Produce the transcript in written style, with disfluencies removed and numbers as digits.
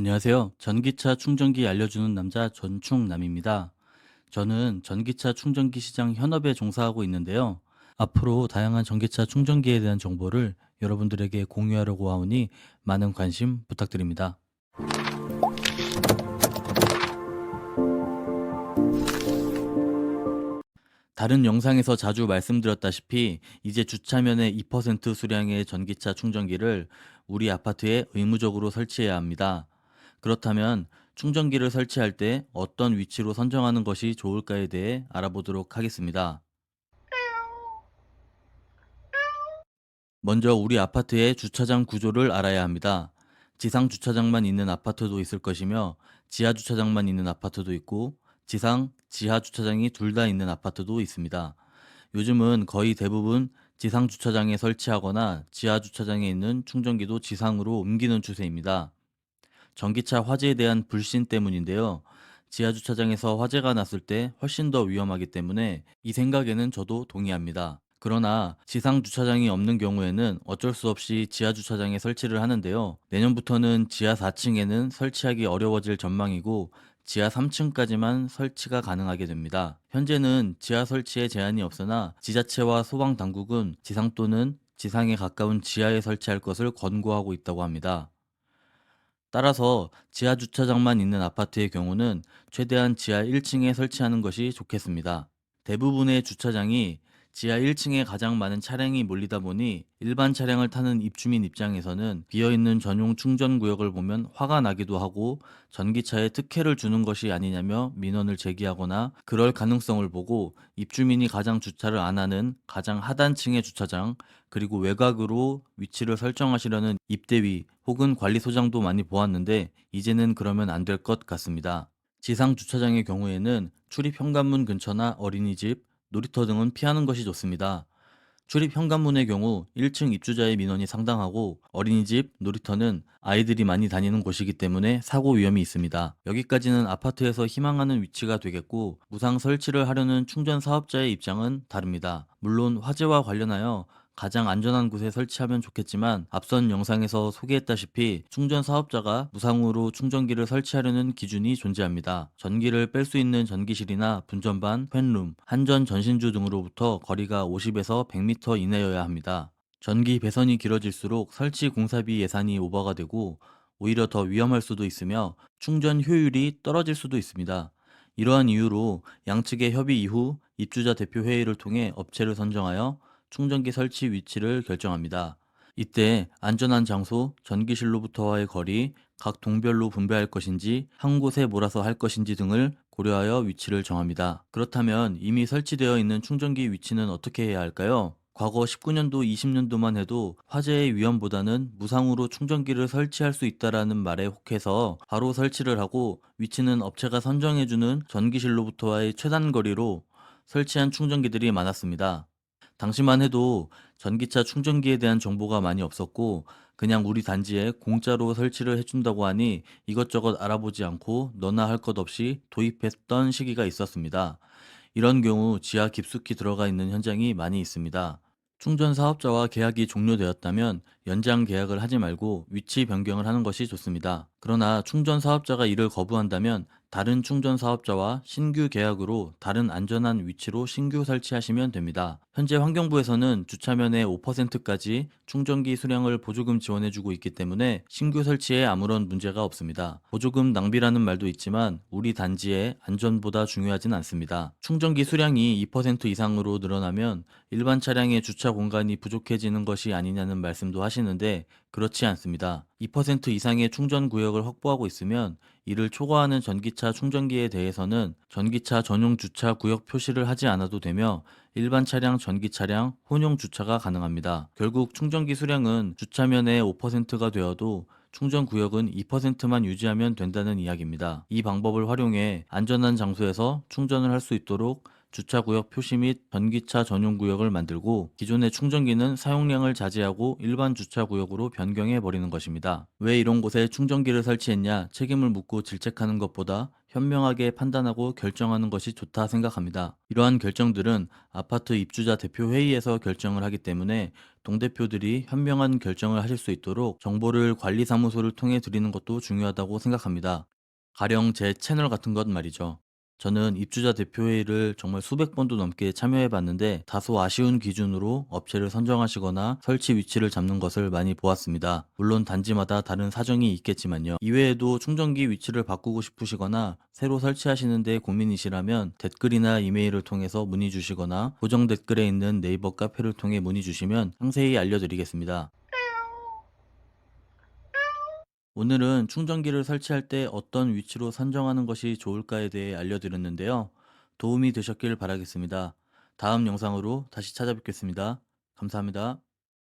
안녕하세요. 전기차 충전기 알려주는 남자 전충남입니다. 저는 전기차 충전기 시장 현업에 종사하고 있는데요. 앞으로 다양한 전기차 충전기에 대한 정보를 여러분들에게 공유하려고 하오니 많은 관심 부탁드립니다. 다른 영상에서 자주 말씀드렸다시피 이제 주차면에 2% 수량의 전기차 충전기를 우리 아파트에 의무적으로 설치해야 합니다. 그렇다면 충전기를 설치할 때 어떤 위치로 선정하는 것이 좋을까에 대해 알아보도록 하겠습니다. 먼저 우리 아파트의 주차장 구조를 알아야 합니다. 지상 주차장만 있는 아파트도 있을 것이며 지하 주차장만 있는 아파트도 있고 지상, 지하 주차장이 둘 다 있는 아파트도 있습니다. 요즘은 거의 대부분 지상 주차장에 설치하거나 지하 주차장에 있는 충전기도 지상으로 옮기는 추세입니다. 전기차 화재에 대한 불신 때문인데요. 지하 주차장에서 화재가 났을 때 훨씬 더 위험하기 때문에 이 생각에는 저도 동의합니다. 그러나 지상 주차장이 없는 경우에는 어쩔 수 없이 지하 주차장에 설치를 하는데요. 내년부터는 지하 4층에는 설치하기 어려워질 전망이고 지하 3층까지만 설치가 가능하게 됩니다. 현재는 지하 설치에 제한이 없으나 지자체와 소방 당국은 지상 또는 지상에 가까운 지하에 설치할 것을 권고하고 있다고 합니다. 따라서 지하 주차장만 있는 아파트의 경우는 최대한 지하 1층에 설치하는 것이 좋겠습니다. 대부분의 주차장이 지하 1층에 가장 많은 차량이 몰리다 보니 일반 차량을 타는 입주민 입장에서는 비어있는 전용 충전 구역을 보면 화가 나기도 하고 전기차에 특혜를 주는 것이 아니냐며 민원을 제기하거나 그럴 가능성을 보고 입주민이 가장 주차를 안 하는 가장 하단층의 주차장 그리고 외곽으로 위치를 설정하시려는 입대위 혹은 관리소장도 많이 보았는데 이제는 그러면 안 될 것 같습니다. 지상 주차장의 경우에는 출입 현관문 근처나 어린이집, 놀이터 등은 피하는 것이 좋습니다. 출입 현관문의 경우 1층 입주자의 민원이 상당하고 어린이집, 놀이터는 아이들이 많이 다니는 곳이기 때문에 사고 위험이 있습니다. 여기까지는 아파트에서 희망하는 위치가 되겠고 무상 설치를 하려는 충전 사업자의 입장은 다릅니다. 물론 화재와 관련하여 가장 안전한 곳에 설치하면 좋겠지만 앞선 영상에서 소개했다시피 충전 사업자가 무상으로 충전기를 설치하려는 기준이 존재합니다. 전기를 뺄 수 있는 전기실이나 분전반, 팬룸, 한전 전신주 등으로부터 거리가 50에서 100m 이내여야 합니다. 전기 배선이 길어질수록 설치 공사비 예산이 오버가 되고 오히려 더 위험할 수도 있으며 충전 효율이 떨어질 수도 있습니다. 이러한 이유로 양측의 협의 이후 입주자 대표 회의를 통해 업체를 선정하여 충전기 설치 위치를 결정합니다. 이때 안전한 장소, 전기실로부터와의 거리, 각 동별로 분배할 것인지 한 곳에 몰아서 할 것인지 등을 고려하여 위치를 정합니다. 그렇다면 이미 설치되어 있는 충전기 위치는 어떻게 해야 할까요? 과거 19년도, 20년도만 해도 화재의 위험보다는 무상으로 충전기를 설치할 수 있다라는 말에 혹해서 바로 설치를 하고 위치는 업체가 선정해주는 전기실로부터와의 최단 거리로 설치한 충전기들이 많았습니다. 당시만 해도 전기차 충전기에 대한 정보가 많이 없었고 그냥 우리 단지에 공짜로 설치를 해준다고 하니 이것저것 알아보지 않고 너나 할 것 없이 도입했던 시기가 있었습니다. 이런 경우 지하 깊숙이 들어가 있는 현장이 많이 있습니다. 충전 사업자와 계약이 종료되었다면 연장 계약을 하지 말고 위치 변경을 하는 것이 좋습니다. 그러나 충전 사업자가 이를 거부한다면 다른 충전 사업자와 신규 계약으로 다른 안전한 위치로 신규 설치하시면 됩니다. 현재 환경부에서는 주차면의 5%까지 충전기 수량을 보조금 지원해주고 있기 때문에 신규 설치에 아무런 문제가 없습니다. 보조금 낭비라는 말도 있지만 우리 단지의 안전보다 중요하진 않습니다. 충전기 수량이 2% 이상으로 늘어나면 일반 차량의 주차 공간이 부족해지는 것이 아니냐는 말씀도 하시는데 그렇지 않습니다. 2% 이상의 충전 구역을 확보하고 있으면 이를 초과하는 전기차 충전기에 대해서는 전기차 전용 주차 구역 표시를 하지 않아도 되며 일반 차량, 전기 차량, 혼용 주차가 가능합니다. 결국 충전기 수량은 주차면의 5%가 되어도 충전 구역은 2%만 유지하면 된다는 이야기입니다. 이 방법을 활용해 안전한 장소에서 충전을 할 수 있도록 주차구역 표시 및 전기차 전용 구역을 만들고 기존의 충전기는 사용량을 자제하고 일반 주차구역으로 변경해 버리는 것입니다. 왜 이런 곳에 충전기를 설치했냐 책임을 묻고 질책하는 것보다 현명하게 판단하고 결정하는 것이 좋다 생각합니다. 이러한 결정들은 아파트 입주자 대표 회의에서 결정을 하기 때문에 동대표들이 현명한 결정을 하실 수 있도록 정보를 관리사무소를 통해 드리는 것도 중요하다고 생각합니다. 가령 제 채널 같은 것 말이죠. 저는 입주자 대표회의를 정말 수백 번도 넘게 참여해 봤는데 다소 아쉬운 기준으로 업체를 선정하시거나 설치 위치를 잡는 것을 많이 보았습니다. 물론 단지마다 다른 사정이 있겠지만요. 이외에도 충전기 위치를 바꾸고 싶으시거나 새로 설치하시는데 고민이시라면 댓글이나 이메일을 통해서 문의 주시거나 고정 댓글에 있는 네이버 카페를 통해 문의 주시면 상세히 알려드리겠습니다. 오늘은 충전기를 설치할 때 어떤 위치로 선정하는 것이 좋을까에 대해 알려드렸는데요. 도움이 되셨길 바라겠습니다. 다음 영상으로 다시 찾아뵙겠습니다. 감사합니다.